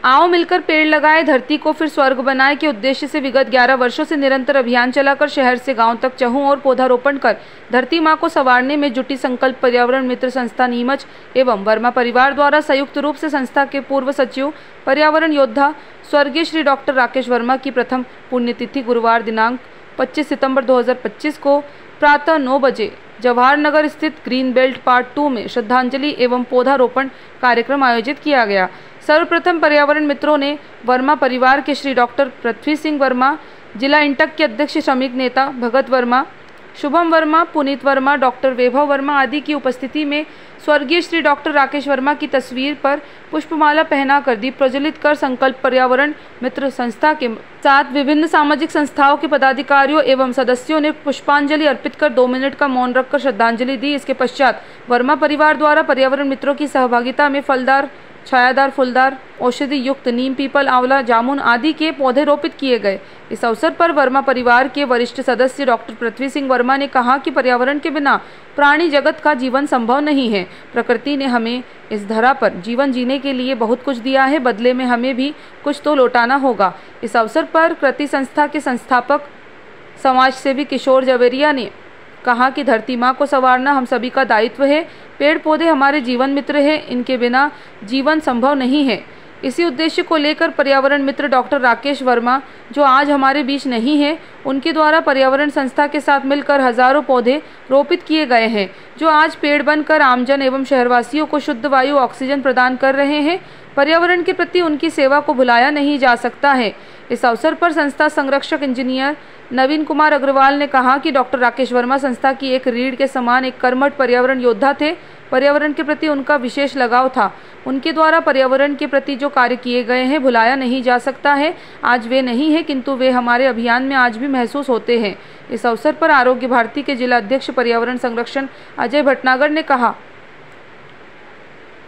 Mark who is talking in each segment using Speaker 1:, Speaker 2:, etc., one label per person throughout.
Speaker 1: आओ मिलकर पेड़ लगाए, धरती को फिर स्वर्ग बनाए के उद्देश्य से विगत 11 वर्षों से निरंतर अभियान चलाकर शहर से गांव तक चहुं और पौधारोपण कर धरती मां को संवारने में जुटी संकल्प पर्यावरण मित्र संस्था नीमच एवं वर्मा परिवार द्वारा संयुक्त रूप से संस्था के पूर्व सचिव पर्यावरण योद्धा स्वर्गीय श्री डॉक्टर राकेश वर्मा की प्रथम पुण्यतिथि गुरुवार दिनांक 25 सितंबर 2025 को प्रातः 9 बजे जवाहर नगर स्थित ग्रीन बेल्ट पार्ट 2 में श्रद्धांजलि एवं पौधारोपण कार्यक्रम आयोजित किया गया। सर्वप्रथम पर्यावरण मित्रों ने वर्मा परिवार के श्री डॉक्टर पृथ्वी सिंह वर्मा, जिला इंटक के अध्यक्ष श्रमिक नेता भगत वर्मा, शुभम वर्मा, पुनीत वर्मा, डॉक्टर वैभव वर्मा आदि की उपस्थिति में स्वर्गीय श्री डॉक्टर राकेश वर्मा की तस्वीर पर पुष्पमाला पहनाकर दीप प्रज्वलित कर संकल्प पर्यावरण मित्र संस्था के साथ विभिन्न सामाजिक संस्थाओं के पदाधिकारियों एवं सदस्यों ने पुष्पांजलि अर्पित कर 2 मिनट का मौन रखकर श्रद्धांजलि दी। इसके पश्चात वर्मा परिवार द्वारा पर्यावरण मित्रों की सहभागिता में फलदार, छायादार, फूलदार, औषधि युक्त नीम, पीपल, आंवला, जामुन आदि के पौधे रोपित किए गए। इस अवसर पर वर्मा परिवार के वरिष्ठ सदस्य डॉक्टर पृथ्वी सिंह वर्मा ने कहा कि पर्यावरण के बिना प्राणी जगत का जीवन संभव नहीं है। प्रकृति ने हमें इस धरा पर जीवन जीने के लिए बहुत कुछ दिया है, बदले में हमें भी कुछ तो लौटाना होगा। इस अवसर पर कृति संस्था के संस्थापक समाजसेवी किशोर जवेरिया ने कहा कि धरती माँ को संवारना हम सभी का दायित्व है। पेड़ पौधे हमारे जीवन मित्र हैं, इनके बिना जीवन संभव नहीं है। इसी उद्देश्य को लेकर पर्यावरण मित्र डॉक्टर राकेश वर्मा, जो आज हमारे बीच नहीं है, उनके द्वारा पर्यावरण संस्था के साथ मिलकर हजारों पौधे रोपित किए गए हैं, जो आज पेड़ बनकर आमजन एवं शहरवासियों को शुद्ध वायु, ऑक्सीजन प्रदान कर रहे हैं। पर्यावरण के प्रति उनकी सेवा को भुलाया नहीं जा सकता है। इस अवसर पर संस्था संरक्षक इंजीनियर नवीन कुमार अग्रवाल ने कहा कि डॉक्टर राकेश वर्मा संस्था की एक रीढ़ के समान एक कर्मठ पर्यावरण योद्धा थे। पर्यावरण के प्रति उनका विशेष लगाव था। उनके द्वारा पर्यावरण के प्रति जो कार्य किए गए हैं भुलाया नहीं जा सकता है। आज वे नहीं है, किंतु वे हमारे अभियान में आज भी महसूस होते हैं। इस अवसर पर आरोग्य भारती के जिला अध्यक्ष पर्यावरण संरक्षण अजय भटनागर ने कहा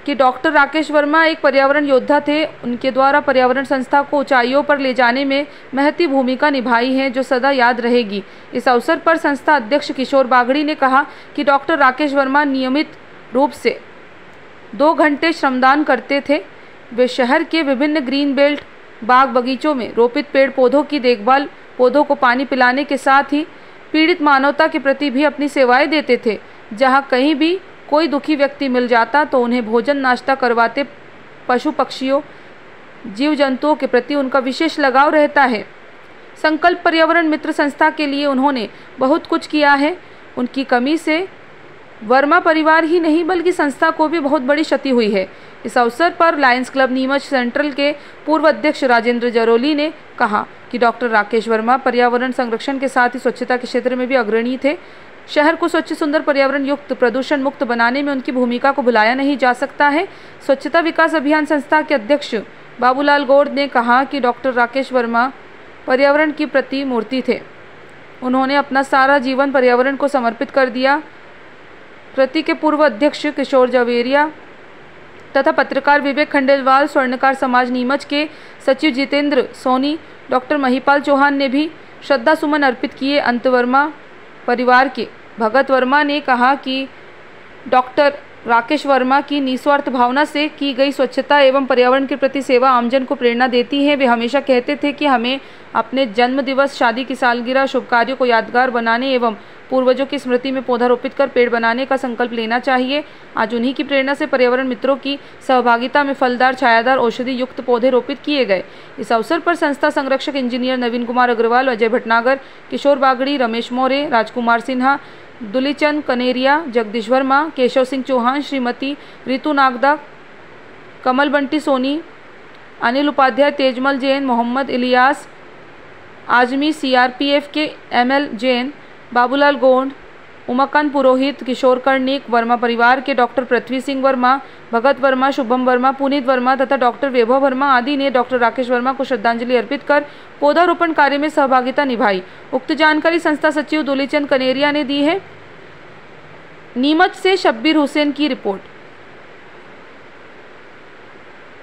Speaker 1: कि डॉक्टर राकेश वर्मा एक पर्यावरण योद्धा थे। उनके द्वारा पर्यावरण संस्था को ऊंचाइयों पर ले जाने में महती भूमिका निभाई है, जो सदा याद रहेगी। इस अवसर पर संस्था अध्यक्ष किशोर बागड़ी ने कहा कि डॉक्टर राकेश वर्मा नियमित रूप से 2 घंटे श्रमदान करते थे। वे शहर के विभिन्न ग्रीन बेल्ट, बाग बगीचों में रोपित पेड़ पौधों की देखभाल, पौधों को पानी पिलाने के साथ ही पीड़ित मानवता के प्रति भी अपनी सेवाएं देते थे। जहाँ कहीं भी कोई दुखी व्यक्ति मिल जाता तो उन्हें भोजन नाश्ता करवाते। पशु पक्षियों, जीव जंतुओं के प्रति उनका विशेष लगाव रहता है। संकल्प पर्यावरण मित्र संस्था के लिए उन्होंने बहुत कुछ किया है। उनकी कमी से वर्मा परिवार ही नहीं बल्कि संस्था को भी बहुत बड़ी क्षति हुई है। इस अवसर पर लायंस क्लब नीमच सेंट्रल के पूर्व अध्यक्ष राजेंद्र जरोली ने कहा कि डॉक्टर राकेश वर्मा पर्यावरण संरक्षण के साथ ही स्वच्छता के क्षेत्र में भी अग्रणी थे। शहर को स्वच्छ, सुंदर, पर्यावरण युक्त, प्रदूषण मुक्त बनाने में उनकी भूमिका को भुलाया नहीं जा सकता है। स्वच्छता विकास अभियान संस्था के अध्यक्ष बाबूलाल गौड़ ने कहा कि डॉक्टर राकेश वर्मा पर्यावरण की प्रतिमूर्ति थे। उन्होंने अपना सारा जीवन पर्यावरण को समर्पित कर दिया। कृति के पूर्व अध्यक्ष किशोर जवेरिया तथा पत्रकार विवेक खंडेलवाल, स्वर्णकार समाज नीमच के सचिव जितेंद्र सोनी, डॉक्टर महिपाल चौहान ने भी श्रद्धा सुमन अर्पित किए। अंत वर्मा परिवार के भगत वर्मा ने कहा कि डॉक्टर राकेश वर्मा की निस्वार्थ भावना से की गई स्वच्छता एवं पर्यावरण के प्रति सेवा आमजन को प्रेरणा देती है। वे हमेशा कहते थे कि हमें अपने जन्म दिवस, शादी की सालगिरह, शुभ कार्यों को यादगार बनाने एवं पूर्वजों की स्मृति में पौधा रोपित कर पेड़ बनाने का संकल्प लेना चाहिए। आज उन्हीं की प्रेरणा से पर्यावरण मित्रों की सहभागिता में फलदार, छायादार, औषधि युक्त पौधे रोपित किए गए। इस अवसर पर संस्था संरक्षक इंजीनियर नवीन कुमार अग्रवाल, अजय भटनागर, किशोर बागड़ी, रमेश मौर्य, राजकुमार सिन्हा, दुलीचंद कनेरिया, जगदीश वर्मा, केशव सिंह चौहान, श्रीमती रितु नागदा, कमल बंटी सोनी, अनिल उपाध्याय, तेजमल जैन, मोहम्मद इलियास आजमी, सीआरपीएफ के एमएल जैन, बाबूलाल गोंड, उमाकांत पुरोहित, किशोर कर्णिक, वर्मा परिवार के डॉक्टर पृथ्वी सिंह वर्मा, भगत वर्मा, शुभम वर्मा, पुनीत वर्मा तथा डॉक्टर वैभव वर्मा आदि ने डॉक्टर राकेश वर्मा को श्रद्धांजलि अर्पित कर पौधारोपण कार्य में सहभागिता निभाई। उक्त जानकारी संस्था सचिव दुलीचंद कनेरिया ने दी है। नीमच से शब्बीर हुसैन की रिपोर्ट।